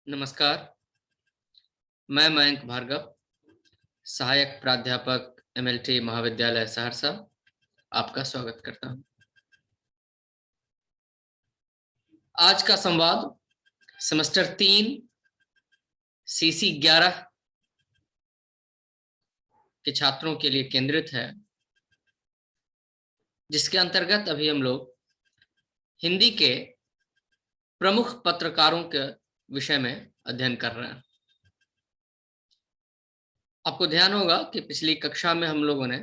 नमस्कार। मैं मयंक भार्गव, सहायक प्राध्यापक एमएलटी महाविद्यालय सहरसा आपका स्वागत करता हूं। आज का संवाद सेमेस्टर 3 सीसी 11 के छात्रों के लिए केंद्रित है, जिसके अंतर्गत अभी हम लोग हिंदी के प्रमुख पत्रकारों के विषय में अध्ययन कर रहे हैं। आपको ध्यान होगा कि पिछली कक्षा में हम लोगों ने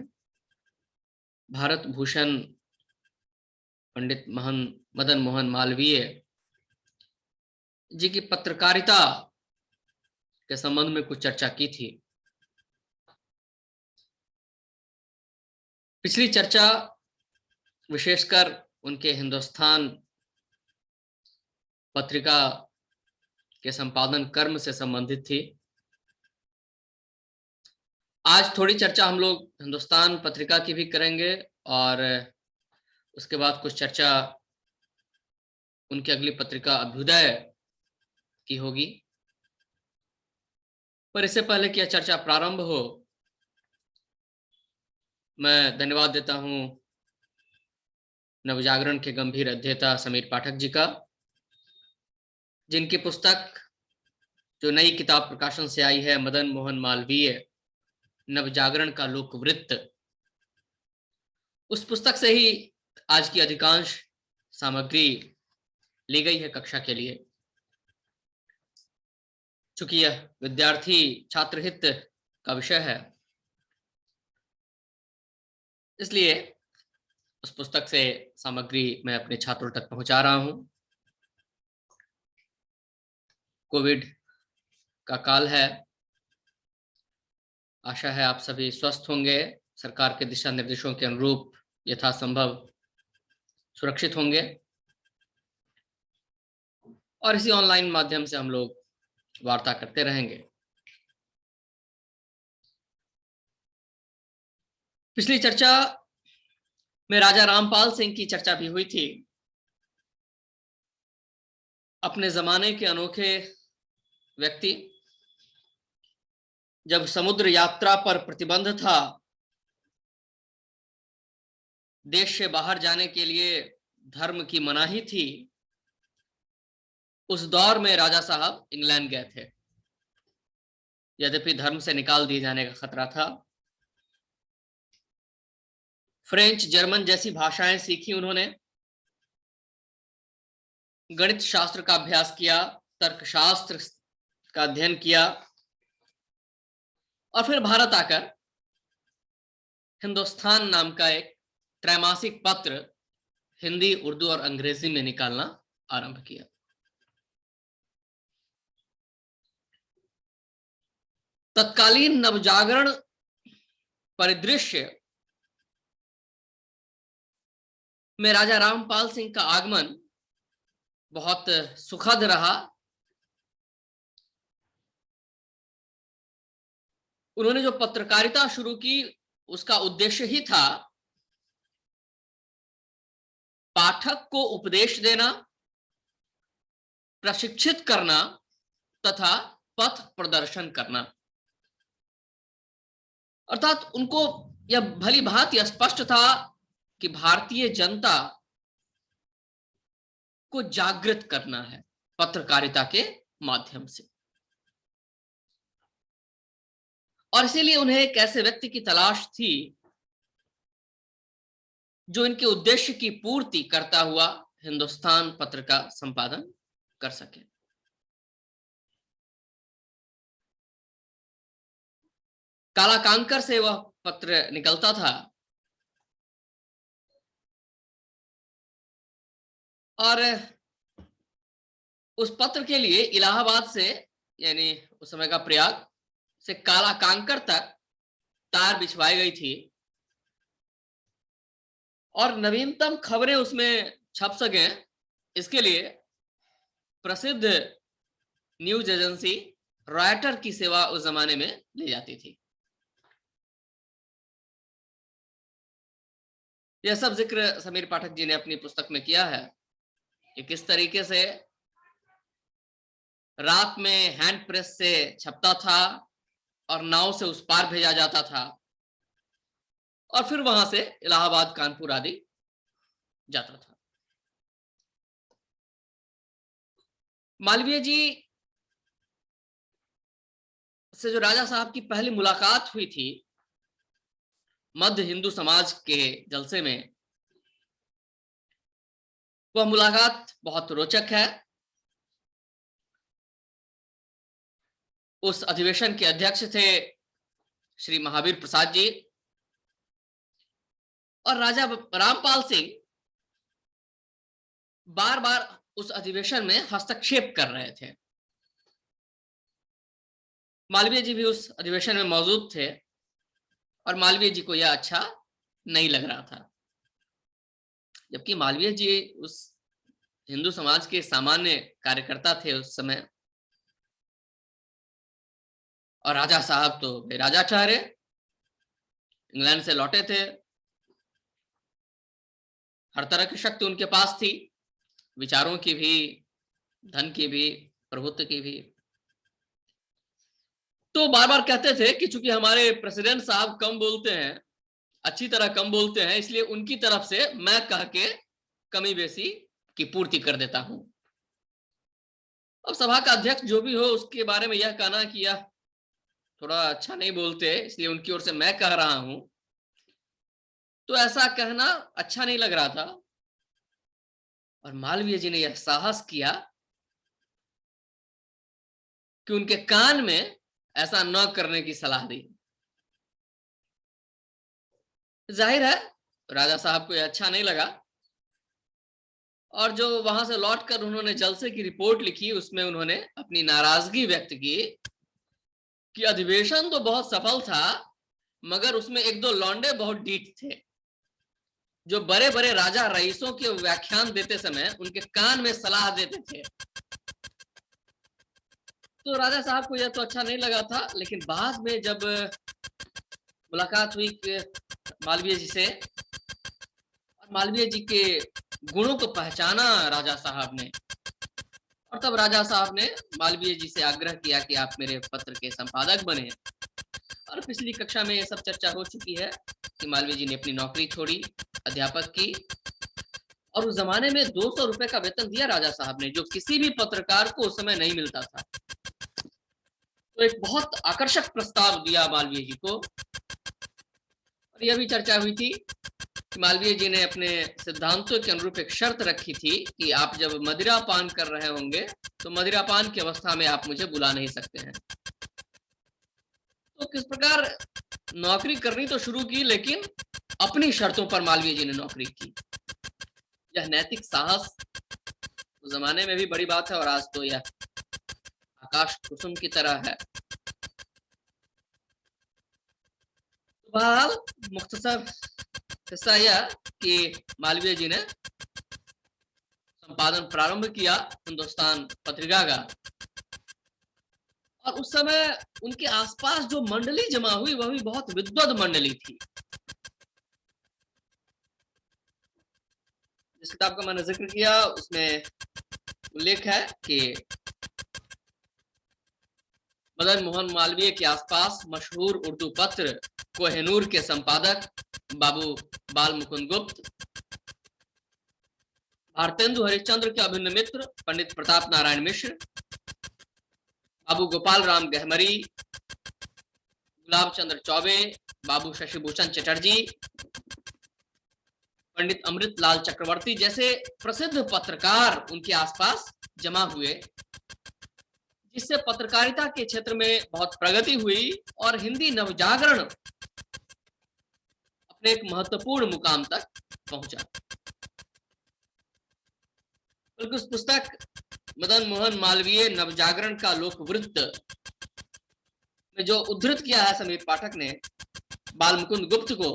भारत भूषण पंडित मदन मोहन मालवीय जी की पत्रकारिता के संबंध में कुछ चर्चा की थी। पिछली चर्चा विशेषकर उनके हिंदुस्तान पत्रिका के संपादन कर्म से संबंधित थी। आज थोड़ी चर्चा हम लोग हिंदुस्तान पत्रिका की भी करेंगे और उसके बाद कुछ चर्चा उनकी अगली पत्रिका अभ्युदय की होगी। पर इससे पहले कि यह चर्चा प्रारंभ हो, मैं धन्यवाद देता हूं नवजागरण के गंभीर अध्येता समीर पाठक जी का, जिनकी पुस्तक जो नई किताब प्रकाशन से आई है, मदन मोहन मालवीय नवजागरण का लोकवृत्त, उस पुस्तक से ही आज की अधिकांश सामग्री ली गई है कक्षा के लिए। चूंकि यह विद्यार्थी छात्र हित का विषय है, इसलिए उस पुस्तक से सामग्री मैं अपने छात्रों तक पहुंचा रहा हूं। कोविड का काल है, आशा है आप सभी स्वस्थ होंगे, सरकार के दिशा निर्देशों के अनुरूप यथासंभव सुरक्षित होंगे और इसी ऑनलाइन माध्यम से हम लोग वार्ता करते रहेंगे। पिछली चर्चा में राजा रामपाल सिंह की चर्चा भी हुई थी। अपने जमाने के अनोखे व्यक्ति, जब समुद्र यात्रा पर प्रतिबंध था, देश से बाहर जाने के लिए धर्म की मनाही थी, उस दौर में राजा साहब इंग्लैंड गए थे। यद्यपि धर्म से निकाल दिए जाने का खतरा था। फ्रेंच, जर्मन जैसी भाषाएं सीखी उन्होंने, गणित शास्त्र का अभ्यास किया, तर्कशास्त्र का अध्ययन किया और फिर भारत आकर हिंदुस्तान नाम का एक त्रैमासिक पत्र हिंदी, उर्दू और अंग्रेजी में निकालना आरंभ किया। तत्कालीन नवजागरण परिदृश्य में राजा रामपाल सिंह का आगमन बहुत सुखद रहा। उन्होंने जो पत्रकारिता शुरू की, उसका उद्देश्य ही था पाठक को उपदेश देना, प्रशिक्षित करना तथा पथ प्रदर्शन करना। अर्थात उनको यह भली भांति स्पष्ट था कि भारतीय जनता को जागृत करना है पत्रकारिता के माध्यम से, और इसीलिए उन्हें एक ऐसे व्यक्ति की तलाश थी जो इनके उद्देश्य की पूर्ति करता हुआ हिंदुस्तान पत्र का संपादन कर सके। काला कांकर से वह पत्र निकलता था और उस पत्र के लिए इलाहाबाद से, यानी उस समय का प्रयाग से काला कांकर तक तार बिछवाई गई थी और नवीनतम खबरें उसमें छप सके, इसके लिए प्रसिद्ध न्यूज एजेंसी रॉयटर की सेवा उस जमाने में ली जाती थी। यह सब जिक्र समीर पाठक जी ने अपनी पुस्तक में किया है कि किस तरीके से रात में हैंड प्रेस से छपता था और नाव से उस पार भेजा जाता था और फिर वहां से इलाहाबाद, कानपुर आदि जाता था। मालवीय जी से जो राजा साहब की पहली मुलाकात हुई थी मध्य हिंदू समाज के जलसे में, वह मुलाकात बहुत रोचक है। उस अधिवेशन के अध्यक्ष थे श्री महावीर प्रसाद जी और राजा रामपाल सिंह बार बार उस अधिवेशन में हस्तक्षेप कर रहे थे। मालवीय जी भी उस अधिवेशन में मौजूद थे और मालवीय जी को यह अच्छा नहीं लग रहा था, जबकि मालवीय जी उस हिंदू समाज के सामान्य कार्यकर्ता थे उस समय, और राजा साहब तो राजा ठहरे, इंग्लैंड से लौटे थे, हर तरह की शक्ति उनके पास थी, विचारों की भी, धन की भी, प्रभुत्व की भी। तो बार बार कहते थे कि चूंकि हमारे प्रेसिडेंट साहब कम बोलते हैं, अच्छी तरह कम बोलते हैं, इसलिए उनकी तरफ से मैं कह के कमी बेसी की पूर्ति कर देता हूं। अब सभा का अध्यक्ष जो भी हो उसके बारे में यह कहना कि यह थोड़ा अच्छा नहीं बोलते, इसलिए उनकी ओर से मैं कह रहा हूं, तो ऐसा कहना अच्छा नहीं लग रहा था। और मालवीय जी ने यह साहस किया कि उनके कान में ऐसा न करने की सलाह दी। जाहिर है राजा साहब को यह अच्छा नहीं लगा और जो वहां से लौटकर उन्होंने जलसे की रिपोर्ट लिखी उसमें उन्होंने अपनी नाराजगी व्यक्त की कि अधिवेशन तो बहुत सफल था मगर उसमें एक दो लौंडे बहुत डीठ थे जो बड़े बड़े राजा रईसों के व्याख्यान देते समय उनके कान में सलाह देते थे। तो राजा साहब को यह तो अच्छा नहीं लगा था, लेकिन बाद में जब मुलाकात हुई मालवीय जी से और मालवीय जी के गुणों को पहचाना राजा साहब ने, और तब राजा साहब ने मालवीय जी से आग्रह किया कि आप मेरे पत्र के संपादक बने। और पिछली कक्षा में यह सब चर्चा हो चुकी है कि मालवीय जी ने अपनी नौकरी छोड़ी अध्यापक की और उस जमाने में 200 रुपए का वेतन दिया राजा साहब ने, जो किसी भी पत्रकार को उस समय नहीं मिलता था। तो एक बहुत आकर्षक प्रस्ताव दिया मालवीय जी को। और यह भी चर्चा हुई थी कि मालवीय जी ने अपने सिद्धांतों के अनुरूप एक शर्त रखी थी कि आप जब मदिरा पान कर रहे होंगे तो मदिरा पान की अवस्था में आप मुझे बुला नहीं सकते हैं। तो किस प्रकार नौकरी करनी तो शुरू की, लेकिन अपनी शर्तों पर मालवीय जी ने नौकरी की। यह नैतिक साहस उस जमाने में भी बड़ी बात है और आज तो यह आकाश कुसुम की तरह है। तो बहरहाल मुख्तसर हिस्सा यह कि मालवीय जी ने संपादन प्रारंभ किया हिंदुस्तान पत्रिका का, और उस समय उनके आसपास जो मंडली जमा हुई वह भी बहुत विद्वद मंडली थी। जिस किताब का मैंने जिक्र किया उसमें उल्लेख है कि मदन मोहन मालवीय के आसपास मशहूर उर्दू पत्र कोहिनूर के संपादक बाबू बाल मुकुंद गुप्त, भारतेंदु हरिश्चंद्र के अभिन्न मित्र पंडित प्रताप नारायण मिश्र, बाबू गोपाल राम गहमरी, गुलाब चंद्र चौबे, बाबू शशिभूषण चटर्जी, पंडित अमृत लाल चक्रवर्ती जैसे प्रसिद्ध पत्रकार उनके आसपास जमा हुए, जिससे पत्रकारिता के क्षेत्र में बहुत प्रगति हुई और हिंदी नवजागरण अपने एक महत्वपूर्ण मुकाम तक पहुंचा। बल्कि उस पुस्तक मदन मोहन मालवीय नवजागरण का लोकवृत्त में जो उद्धृत किया है समीर पाठक ने बाल मुकुंद गुप्त को,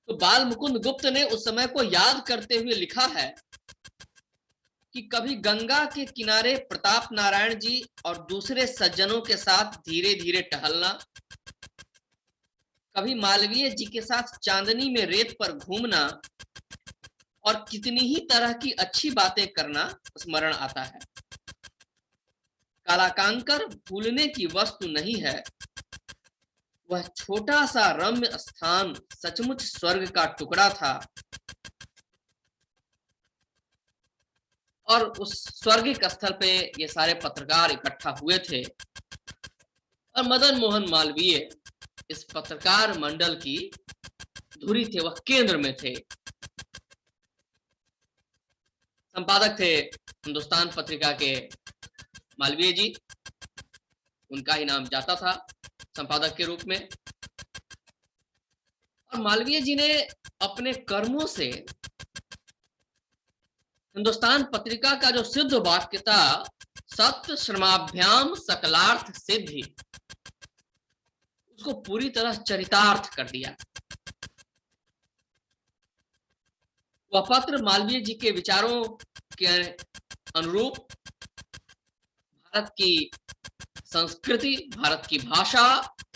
तो बाल मुकुंद गुप्त ने उस समय को याद करते हुए लिखा है कि कभी गंगा के किनारे प्रताप नारायण जी और दूसरे सज्जनों के साथ धीरे धीरे टहलना, कभी मालवीय जी के साथ चांदनी में रेत पर घूमना और कितनी ही तरह की अच्छी बातें करना स्मरण आता है। कालाकांकर भूलने की वस्तु नहीं है, वह छोटा सा रम्य स्थान सचमुच स्वर्ग का टुकड़ा था। और उस स्वर्गिक स्थल पे ये सारे पत्रकार इकट्ठा हुए थे और मदन मोहन मालवीय इस पत्रकार मंडल की धुरी थे, वह केंद्र में थे। संपादक थे हिंदुस्तान पत्रिका के मालवीय जी, उनका ही नाम जाता था संपादक के रूप में। और मालवीय जी ने अपने कर्मों से हिंदुस्तान पत्रिका का जो सिद्ध वाक्य था, सत्य श्रमाभ्याम सकलार्थ सिद्धि, उसको पूरी तरह चरितार्थ कर दिया। वह पत्र मालवीय जी के विचारों के अनुरूप भारत की संस्कृति, भारत की भाषा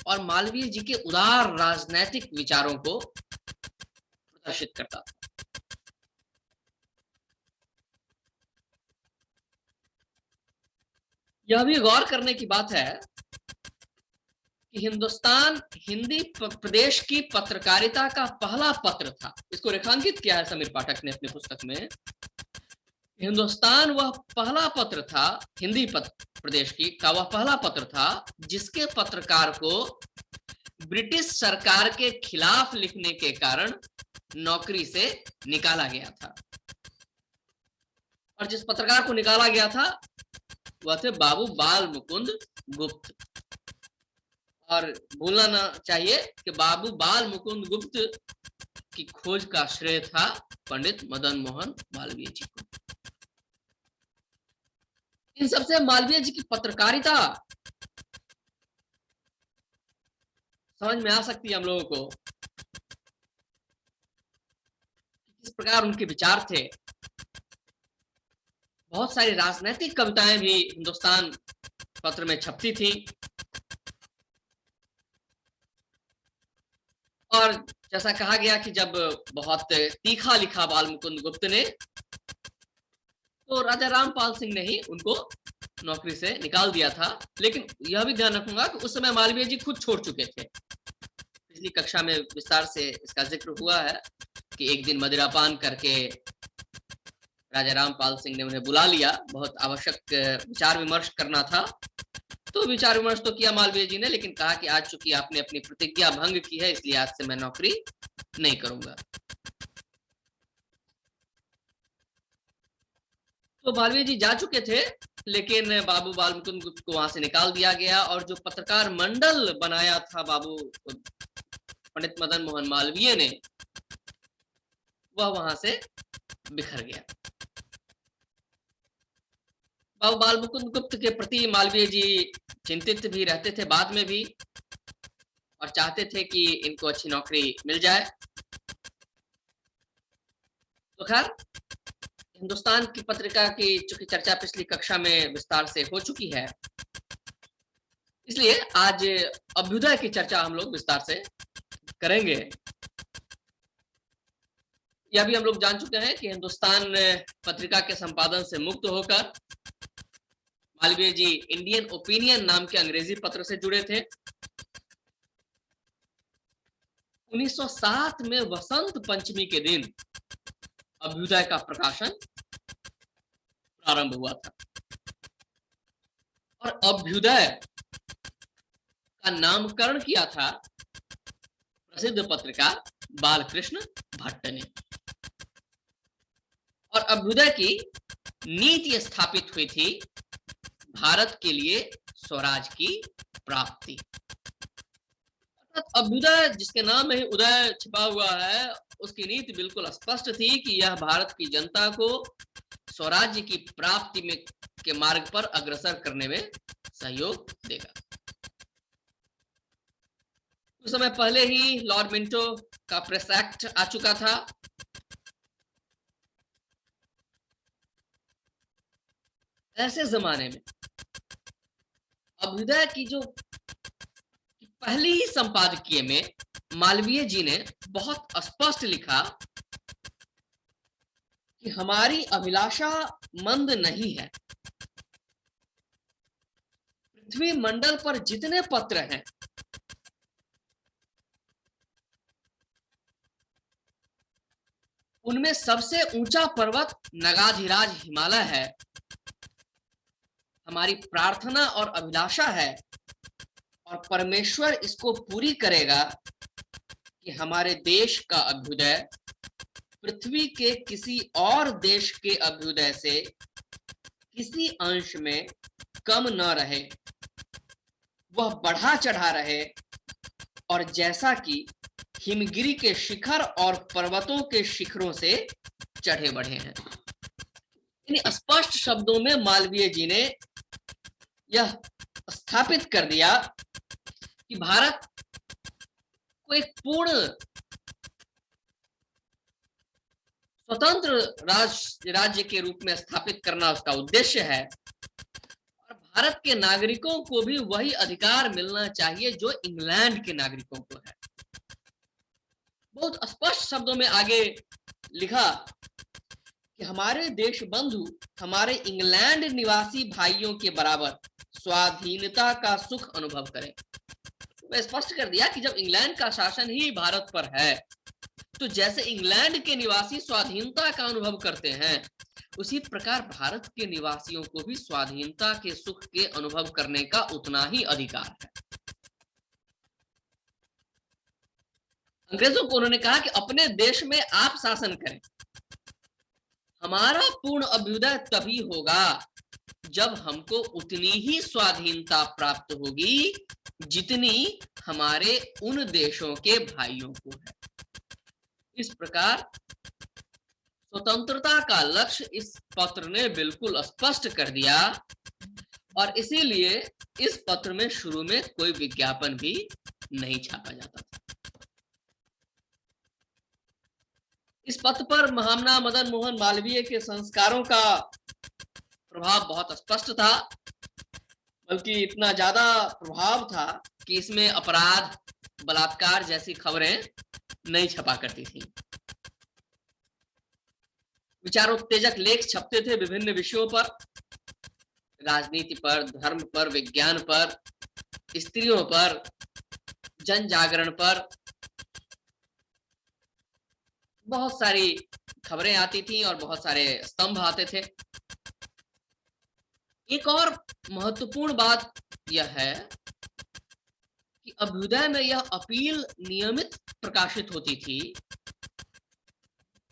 और मालवीय जी के उदार राजनैतिक विचारों को प्रदर्शित करता था। यह भी गौर करने की बात है कि हिंदुस्तान हिंदी प्रदेश की पत्रकारिता का पहला पत्र था। इसको रेखांकित किया है समीर पाठक ने अपनी पुस्तक में। हिंदुस्तान वह पहला पत्र था, हिंदी प्रदेश की का वह पहला पत्र था जिसके पत्रकार को ब्रिटिश सरकार के खिलाफ लिखने के कारण नौकरी से निकाला गया था। और जिस पत्रकार को निकाला गया था वह थे बाबू बाल मुकुंद गुप्त। और भूलना ना चाहिए कि बाबू बाल मुकुंद गुप्त की खोज का श्रेय था पंडित मदन मोहन मालवीय जी को। इन सबसे मालवीय जी की पत्रकारिता समझ में आ सकती है हम लोगों को, किस प्रकार उनके विचार थे। बहुत सारी राजनीतिक कविताएं भी हिंदुस्तान पत्र में छपती थी। और जैसा कहा गया कि जब बहुत तीखा लिखा बाल मुकुंद गुप्त ने, तो राजा रामपाल सिंह ने ही उनको नौकरी से निकाल दिया था। लेकिन यह भी ध्यान रखूंगा कि उस समय मालवीय जी खुद छोड़ चुके थे। पिछली कक्षा में विस्तार से इसका जिक्र हुआ है कि एक दिन मदिरापान करके राजा रामपाल सिंह ने उन्हें बुला लिया, बहुत आवश्यक विचार विमर्श करना था। तो विचार विमर्श तो किया मालवीय जी ने, लेकिन कहा कि आज चूंकि आपने अपनी प्रतिज्ञा भंग की है, इसलिए आज से मैं नौकरी नहीं करूंगा। तो मालवीय जी जा चुके थे, लेकिन बाबू बाल मुकुंद गुप्त को वहां से निकाल दिया गया और जो पत्रकार मंडल बनाया था बाबू पंडित मदन मोहन मालवीय ने, वह वहां से बिखर गया। बाबू बाल मुकुंद गुप्त के प्रति मालवीय जी चिंतित भी रहते थे बाद में भी, और चाहते थे कि इनको अच्छी नौकरी मिल जाए। तो खैर, हिंदुस्तान की पत्रिका की चूंकि चर्चा पिछली कक्षा में विस्तार से हो चुकी है, इसलिए आज अभ्युदय की चर्चा हम लोग विस्तार से करेंगे। यह भी हम लोग जान चुके हैं कि हिंदुस्तान पत्रिका के संपादन से मुक्त होकर मालवीय जी इंडियन ओपिनियन नाम के अंग्रेजी पत्र से जुड़े थे। 1907 में वसंत पंचमी के दिन अभ्युदय का प्रकाशन प्रारंभ हुआ था और अभ्युदय का नामकरण किया था प्रसिद्ध पत्रकार बालकृष्ण भट्ट ने। और अभ्युदय की नीति स्थापित हुई थी भारत के लिए स्वराज की प्राप्ति। अभ्युदय जिसके नाम में ही उदय छिपा हुआ है, उसकी नीति बिल्कुल स्पष्ट थी कि यह भारत की जनता को स्वराज्य की प्राप्ति में के मार्ग पर अग्रसर करने में सहयोग देगा। कुछ समय पहले ही लॉर्ड मिंटो का प्रेस एक्ट आ चुका था। ऐसे जमाने में अभ्युदय की जो पहली ही संपादकीय में मालवीय जी ने बहुत स्पष्ट लिखा कि हमारी अभिलाषा मंद नहीं है, पृथ्वी मंडल पर जितने पत्र हैं उनमें सबसे ऊंचा पर्वत नगाधिराज हिमालय है। हमारी प्रार्थना और अभिलाषा है और परमेश्वर इसको पूरी करेगा कि हमारे देश का अभ्युदय पृथ्वी के किसी और देश के अभ्युदय से किसी अंश में कम न रहे, वह बढ़ा चढ़ा रहे और जैसा कि हिमगिरी के शिखर और पर्वतों के शिखरों से चढ़े बढ़े हैं। स्पष्ट शब्दों में मालवीय जी ने यह स्थापित कर दिया कि भारत को एक पूर्ण स्वतंत्र राज्य के रूप में स्थापित करना उसका उद्देश्य है और भारत के नागरिकों को भी वही अधिकार मिलना चाहिए जो इंग्लैंड के नागरिकों को है। बहुत स्पष्ट शब्दों में आगे लिखा कि हमारे देश बंधु हमारे इंग्लैंड निवासी भाइयों के बराबर स्वाधीनता का सुख अनुभव करें। वह स्पष्ट कर दिया कि जब इंग्लैंड का शासन ही भारत पर है तो जैसे इंग्लैंड के निवासी स्वाधीनता का अनुभव करते हैं उसी प्रकार भारत के निवासियों को भी स्वाधीनता के सुख के अनुभव करने का उतना ही अधिकार है। अंग्रेजों को उन्होंने कहा कि अपने देश में आप शासन करें, हमारा पूर्ण अभ्युदय तभी होगा जब हमको उतनी ही स्वाधीनता प्राप्त होगी जितनी हमारे उन देशों के भाइयों को है। इस प्रकार स्वतंत्रता का लक्ष्य इस पत्र ने बिल्कुल स्पष्ट कर दिया और इसीलिए इस पत्र में शुरू में कोई विज्ञापन भी नहीं छापा जाता था। इस पत्र पर महामना मदन मोहन मालवीय के संस्कारों का प्रभाव बहुत स्पष्ट था, बल्कि इतना ज्यादा प्रभाव था कि इसमें अपराध, बलात्कार जैसी खबरें नहीं छपा करती थी। विचारोत्तेजक लेख छपते थे विभिन्न विषयों पर, राजनीति पर, धर्म पर, विज्ञान पर, स्त्रियों पर, जन जागरण पर बहुत सारी खबरें आती थी और बहुत सारे स्तंभ आते थे। एक और महत्वपूर्ण बात यह है कि अभ्युदय में यह अपील नियमित प्रकाशित होती थी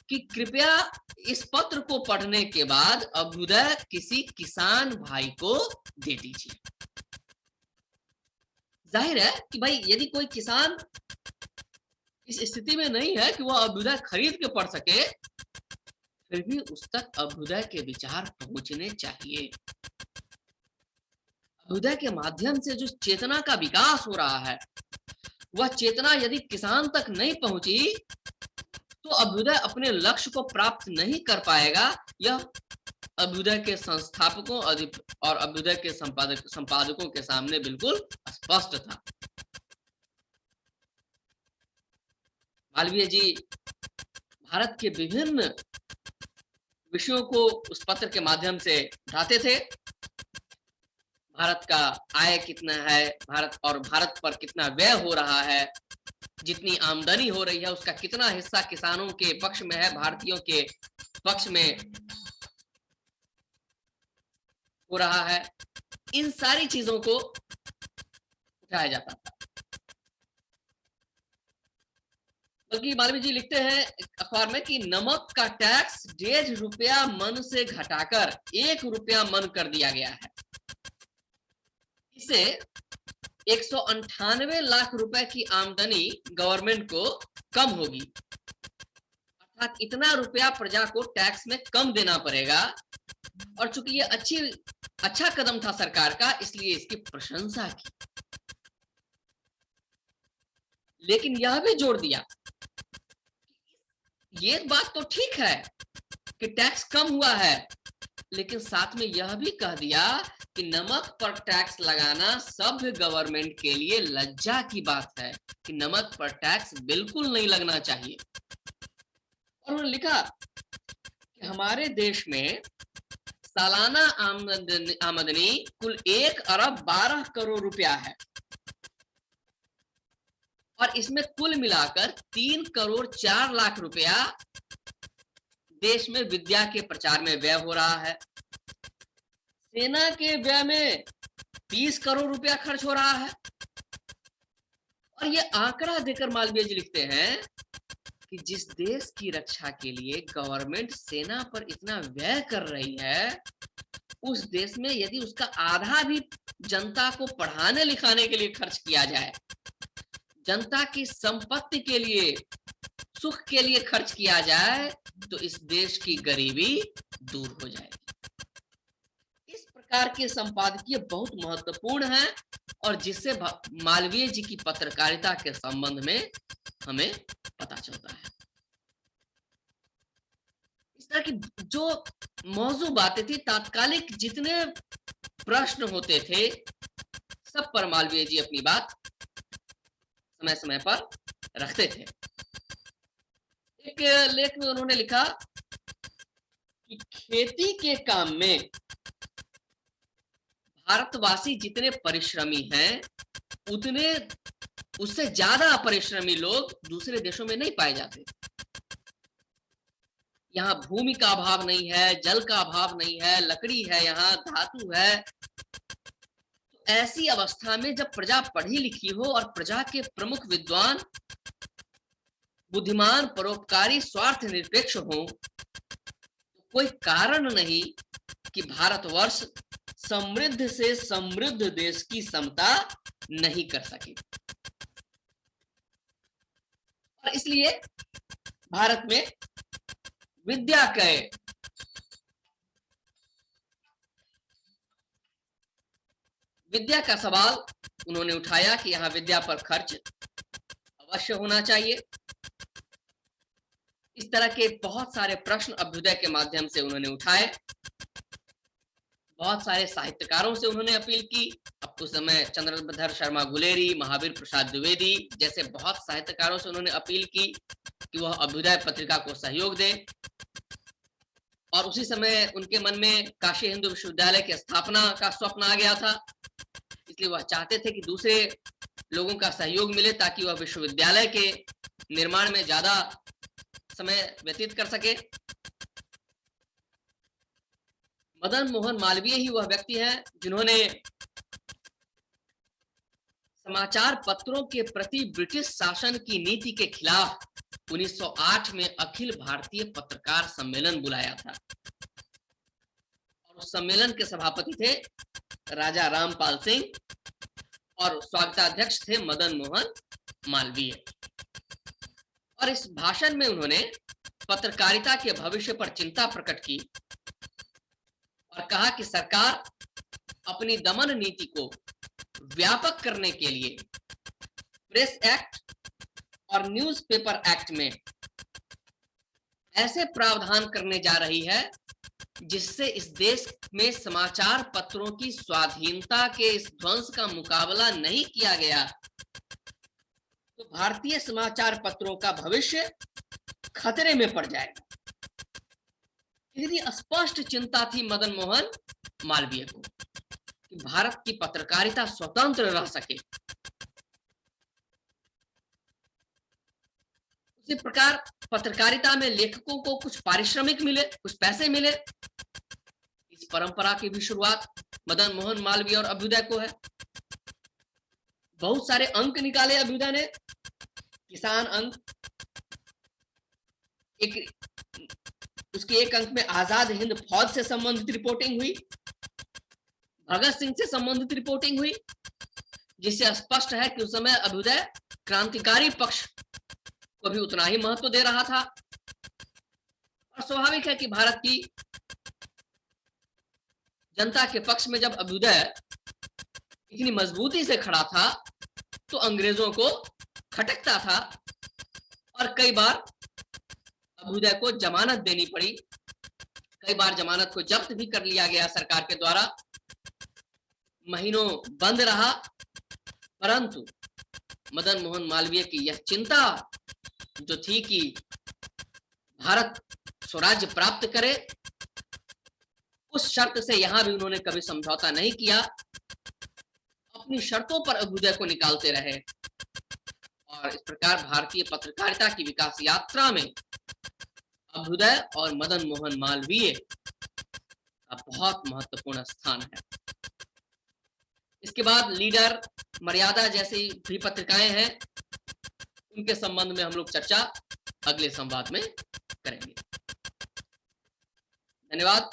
कि कृपया इस पत्र को पढ़ने के बाद अभ्युदय किसी किसान भाई को दे दीजिए। जाहिर है कि भाई यदि कोई किसान इस स्थिति में नहीं है कि वह अभ्युदय खरीद के पढ़ सके, फिर भी उस तक अभ्युदय के विचार पहुंचने चाहिए। अभ्युदय के माध्यम से जो चेतना का विकास हो रहा है, वह चेतना यदि किसान तक नहीं पहुंची तो अभ्युदय अपने लक्ष्य को प्राप्त नहीं कर पाएगा। यह अभ्युदय के संस्थापकों और अभ्युदय के संपादकों के सामने बिल्कुल स्पष्ट था। मालवीय जी भारत के विभिन्न विषयों को उस पत्र के माध्यम से उठाते थे। भारत का आय कितना है, भारत पर कितना व्यय हो रहा है, जितनी आमदनी हो रही है उसका कितना हिस्सा किसानों के पक्ष में है, भारतीयों के पक्ष में हो रहा है, इन सारी चीजों को उठाया जाता था। बल्कि मालवीय जी लिखते हैं अखबार में कि नमक का टैक्स 1.5 रुपया मन से घटाकर 1 रुपया मन कर दिया गया है। इससे 198 लाख रुपए की आमदनी गवर्नमेंट को कम होगी, अर्थात इतना रुपया प्रजा को टैक्स में कम देना पड़ेगा। और चूंकि ये अच्छा कदम था सरकार का, इसलिए इसकी प्रशंसा की। लेकिन यह भी जोड़ दिया, ये बात तो ठीक है कि टैक्स कम हुआ है, लेकिन साथ में यह भी कह दिया कि नमक पर टैक्स लगाना सभ्य गवर्नमेंट के लिए लज्जा की बात है कि नमक पर टैक्स बिल्कुल नहीं लगना चाहिए। और उन्होंने लिखा कि हमारे देश में सालाना आमदनी कुल 1 अरब 12 करोड़ रुपया है और इसमें कुल मिलाकर 3 करोड़ 4 लाख रुपया देश में विद्या के प्रचार में व्यय हो रहा है। सेना के व्यय में 20 करोड़ रुपया खर्च हो रहा है। और ये आंकड़ा देकर मालवीय जी लिखते हैं कि जिस देश की रक्षा के लिए गवर्नमेंट सेना पर इतना व्यय कर रही है, उस देश में यदि उसका आधा भी जनता को पढ़ाने लिखाने के लिए खर्च किया जाए, जनता की संपत्ति के लिए, सुख के लिए खर्च किया जाए, तो इस देश की गरीबी दूर हो जाएगी। इस प्रकार के संपादकीय बहुत महत्वपूर्ण है और जिससे मालवीय जी की पत्रकारिता के संबंध में हमें पता चलता है। इस तरह की जो मौजू बातें थी, तात्कालिक जितने प्रश्न होते थे, सब पर मालवीय जी अपनी बात समय समय पर रखते थे। एक लेख में उन्होंने लिखा कि खेती के काम में भारतवासी जितने परिश्रमी हैं, उतने उससे ज्यादा परिश्रमी लोग दूसरे देशों में नहीं पाए जाते। यहाँ भूमि का अभाव नहीं है, जल का अभाव नहीं है, लकड़ी है, यहाँ धातु है। तो ऐसी अवस्था में जब प्रजा पढ़ी लिखी हो और प्रजा के प्रमुख विद्वान, बुद्धिमान, परोपकारी, स्वार्थ निरपेक्ष हो, तो कोई कारण नहीं कि भारतवर्ष समृद्ध से समृद्ध देश की समता नहीं कर सके। और इसलिए भारत में विद्या का सवाल उन्होंने उठाया कि यहां विद्या पर खर्च अवश्य होना चाहिए। इस तरह के बहुत सारे प्रश्न अभ्युदय के माध्यम से उन्होंने उठाए। बहुत सारे साहित्यकारों से उन्होंने अपील की। अब उस समय चंद्रधर शर्मा गुलेरी, महावीर प्रसाद द्विवेदी जैसे बहुत साहित्यकारों से उन्होंने अपील की कि वह अभ्युदय पत्रिका को सहयोग दें। और उसी समय उनके मन में काशी हिंदू विश्वविद्यालय की स्थापना का स्वप्न आ गया था, इसलिए वह चाहते थे कि दूसरे लोगों का सहयोग मिले ताकि वह विश्वविद्यालय के निर्माण में ज्यादा समय व्यतीत कर सके। मदन मोहन मालवीय ही वह व्यक्ति है जिन्होंने समाचार पत्रों के प्रति ब्रिटिश शासन की नीति के खिलाफ 1908 में अखिल भारतीय पत्रकार सम्मेलन बुलाया था और उस सम्मेलन के सभापति थे राजा रामपाल सिंह और स्वागताध्यक्ष थे मदन मोहन मालवीय। और इस भाषण में उन्होंने पत्रकारिता के भविष्य पर चिंता प्रकट की और कहा कि सरकार अपनी दमन नीति को व्यापक करने के लिए प्रेस एक्ट और न्यूज़पेपर एक्ट में ऐसे प्रावधान करने जा रही है जिससे इस देश में समाचार पत्रों की स्वाधीनता के इस ध्वंस का मुकाबला नहीं किया गया तो भारतीय समाचार पत्रों का भविष्य खतरे में पड़ जाएगा। इतनी स्पष्ट चिंता थी मदन मोहन मालवीय को कि भारत की पत्रकारिता स्वतंत्र रह सके। उसी प्रकार पत्रकारिता में लेखकों को कुछ पारिश्रमिक मिले, कुछ पैसे मिले। इस परंपरा की भी शुरुआत मदन मोहन मालवीय और अभ्युदय को है। बहुत सारे अंक निकाले अभ्युदय ने, किसान अंक, उसके एक अंक में आजाद हिंद फौज से संबंधित रिपोर्टिंग हुई, भगत सिंह से संबंधित रिपोर्टिंग हुई, जिससे स्पष्ट है कि उस समय अभ्युदय क्रांतिकारी पक्ष को भी उतना ही महत्व दे रहा था। और स्वाभाविक है कि भारत की जनता के पक्ष में जब अभ्युदय इतनी मजबूती से खड़ा था तो अंग्रेजों को खटकता था और कई बार अभ्युदय को जमानत देनी पड़ी। कई बार जमानत को जब्त भी कर लिया गया सरकार के द्वारा, महीनों बंद रहा। परंतु मदन मोहन मालवीय की यह चिंता जो थी कि भारत स्वराज्य प्राप्त करे उस शर्त से यहां भी उन्होंने कभी समझौता नहीं किया, अपनी शर्तों पर अभ्युदय को निकालते रहे और इस प्रकार भारतीय पत्रकारिता की विकास यात्रा में अभ्युदय और मदन मोहन मालवीय का बहुत महत्वपूर्ण स्थान है। इसके बाद लीडर, मर्यादा जैसी भी पत्रिकाएं हैं, उनके संबंध में हम लोग चर्चा अगले संवाद में करेंगे। धन्यवाद।